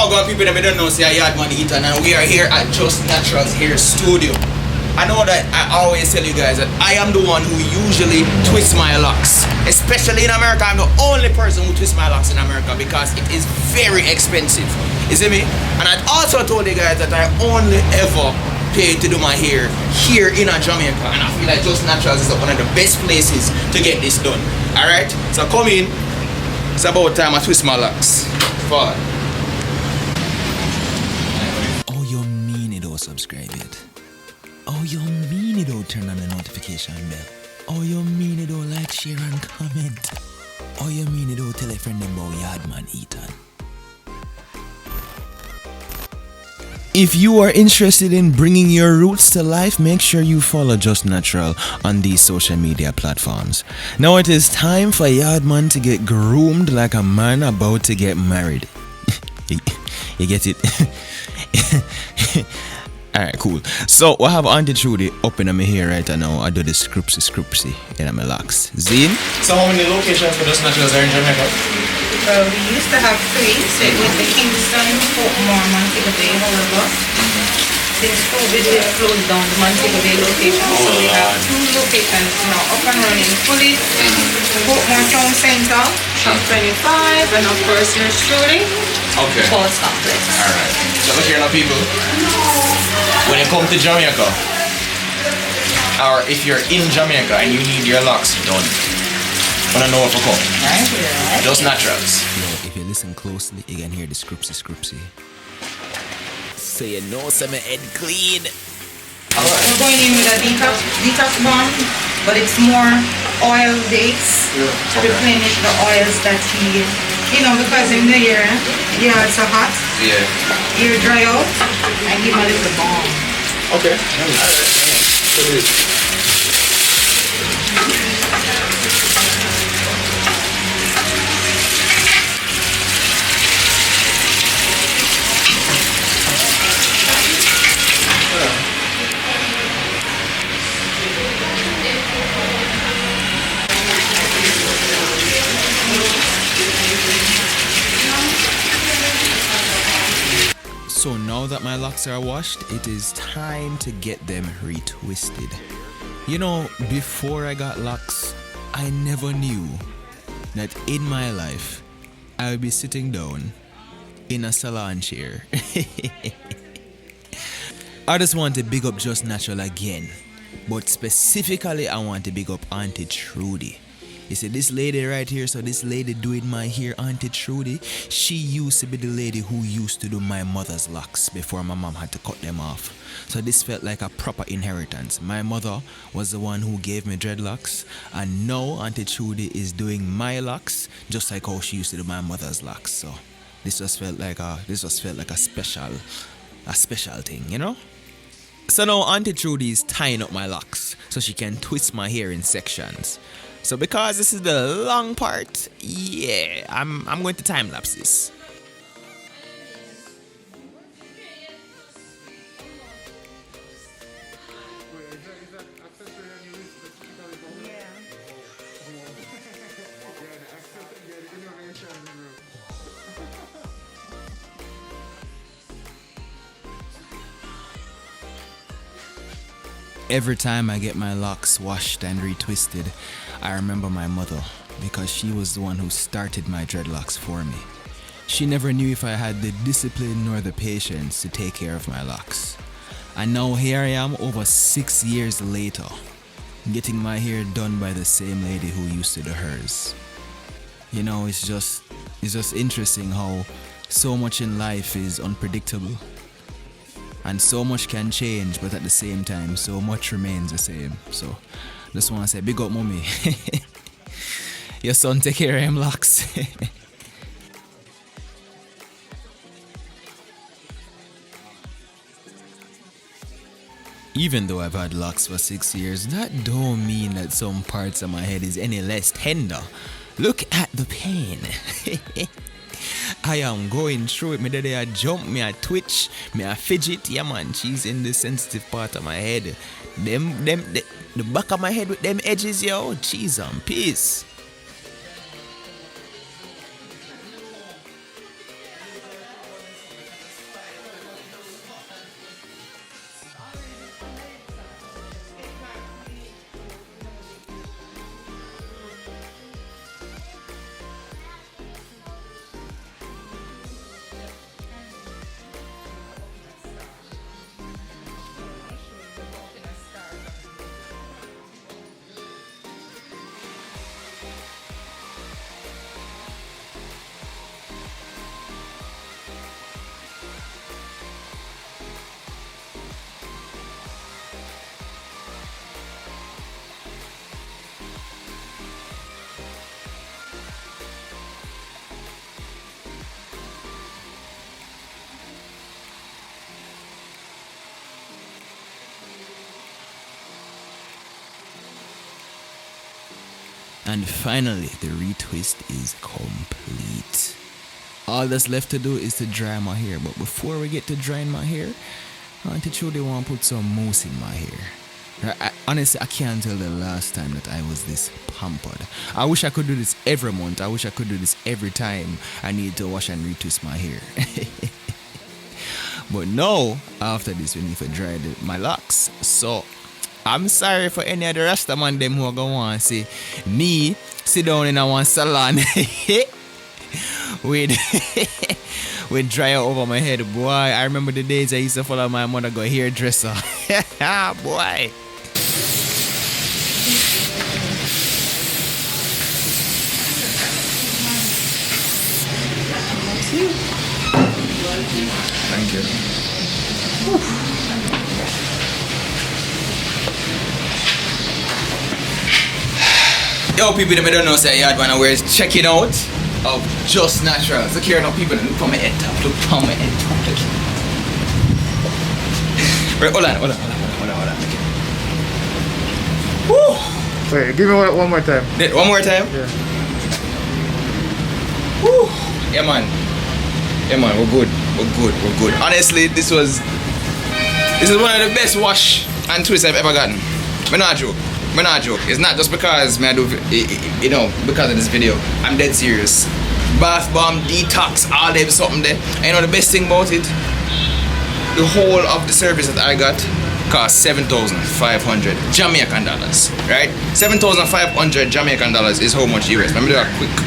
Oh God, people that don't know, say Yaadman Etan, and we are here at Jus Natural's hair studio. I know that I always tell you guys that I am the one who usually twists my locks. Especially in America, I'm the only person who twists my locks in America because it is very expensive. You see me? And I also told you guys that I only ever pay to do my hair here in Jamaica, and I feel like Jus Naturals is one of the best places to get this done. Alright? So come in. It's about time I twist my locks. Forward. Oh, you mean it don't subscribe yet? Oh, you mean it don't turn on the notification bell? Oh, you mean it don't like, share and comment? Oh, you mean it don't tell a friend about Yaadman Etan? If you are interested in bringing your roots to life, make sure you follow Jus Natural on these social media platforms. Now it is time for Yaadman to get groomed like a man about to get married. You get it? Alright, cool. So we have Auntie Trudy up in my hair right now. I do the scripsy in my locks. Zine? So how many locations for Jus Naturals are in Jamaica? Well, we used to have 3, so it was the Kingston, Montego Bay, however. Since COVID, we closed down the Montego Bay location, so we have 2 locations now up and running fully. Portmore Town Center, Shop 25, and of course yours truly, Okay. Post Complex. Alright. So look here now, people. When you come to Jamaica, or if you're in Jamaica and you need your locks done, wanna know what to come? Right here. Jus Naturals. Yo, if you listen closely, you can hear the scripsy. So you know some head clean. We're going in with a detox bomb, but it's more oil based to replenish the oils that he, because in the year, it's so hot, you dry out, and give him a little balm. Okay. Alright. So now that my locks are washed, it is time to get them retwisted. Before I got locks, I never knew that in my life I would be sitting down in a salon chair. I just want to big up Jus Natural again, but specifically I want to big up Auntie Trudy. You see this lady right here, so this lady doing my hair, Auntie Trudy, she used to be the lady who used to do my mother's locks before my mom had to cut them off. So this felt like a proper inheritance. My mother was the one who gave me dreadlocks, and now Auntie Trudy is doing my locks just like how she used to do my mother's locks. So this just felt like a special thing, So now Auntie Trudy is tying up my locks so she can twist my hair in sections. So because this is the long part, I'm going to time lapse this. Every time I get my locks washed and retwisted, I remember my mother because she was the one who started my dreadlocks for me. She never knew if I had the discipline nor the patience to take care of my locks. And now here I am over 6 years later, getting my hair done by the same lady who used to do hers. It's just interesting how so much in life is unpredictable. And so much can change, but at the same time, so much remains the same. So, just want to say, big up, mommy. Your son take care of him locks. Even though I've had locks for 6 years, that don't mean that some parts of my head is any less tender. Look at the pain. I am going through it. Me there I jump, me I twitch, me I fidget. Yeah man, she's in the sensitive part of my head. The back of my head with them edges, yo. Cheese and peace. And finally, the retwist is complete. All that's left to do is to dry my hair. But before we get to drying my hair, Auntie Trudy want to put some mousse in my hair. Honestly, I can't tell the last time that I was this pampered. I wish I could do this every month. I wish I could do this every time I need to wash and retwist my hair. But no, after this, we need to dry my locks. So, I'm sorry for any of the Rasta man them who are going to want to see me sit down in a one salon with with dryer over my head. Boy, I remember the days I used to follow my mother go hairdresser. Boy. Thank you. Yo, people that don't know say Yaadman and we're checking out of Jus Natural. So here now people look for my head top. Look for my head top. Right, hold on. Okay. Woo! Wait, give me one more time. One more time? Yeah. Woo! Yeah man, we're good. Honestly, this is one of the best wash and twists I've ever gotten. Me not joke. It's not just because I do, because of this video. I'm dead serious. Bath bomb, detox, all them something there. And you know the best thing about it? The whole of the service that I got cost 7,500 Jamaican dollars, right? 7,500 Jamaican dollars is how much US? Let me do a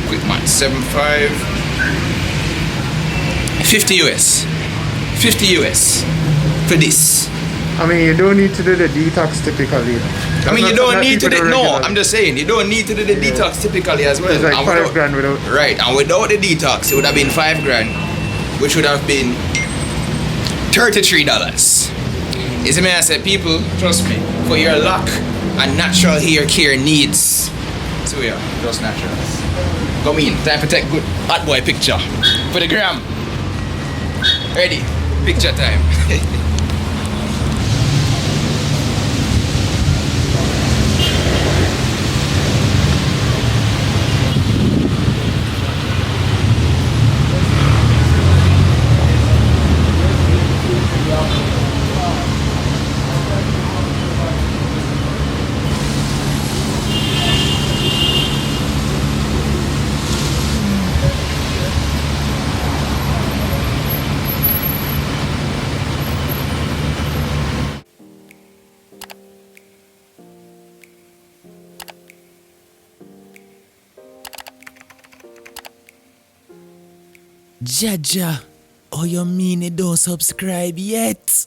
quick math. 50 US. 50 US for this. I mean, you don't need to do the detox typically. I mean, you don't need to do I'm just saying, you don't need to do the detox typically as well. It's like And $5 grand without. Right, and without the detox, it would have been $5 grand, which would have been $33. You see me, I said, people, trust me, for your lock and natural hair care needs. So yeah, Jus Naturals. Come in, time to take good hot boy picture for the gram. Ready, picture time. Jaja, oh you mean you don't subscribe yet?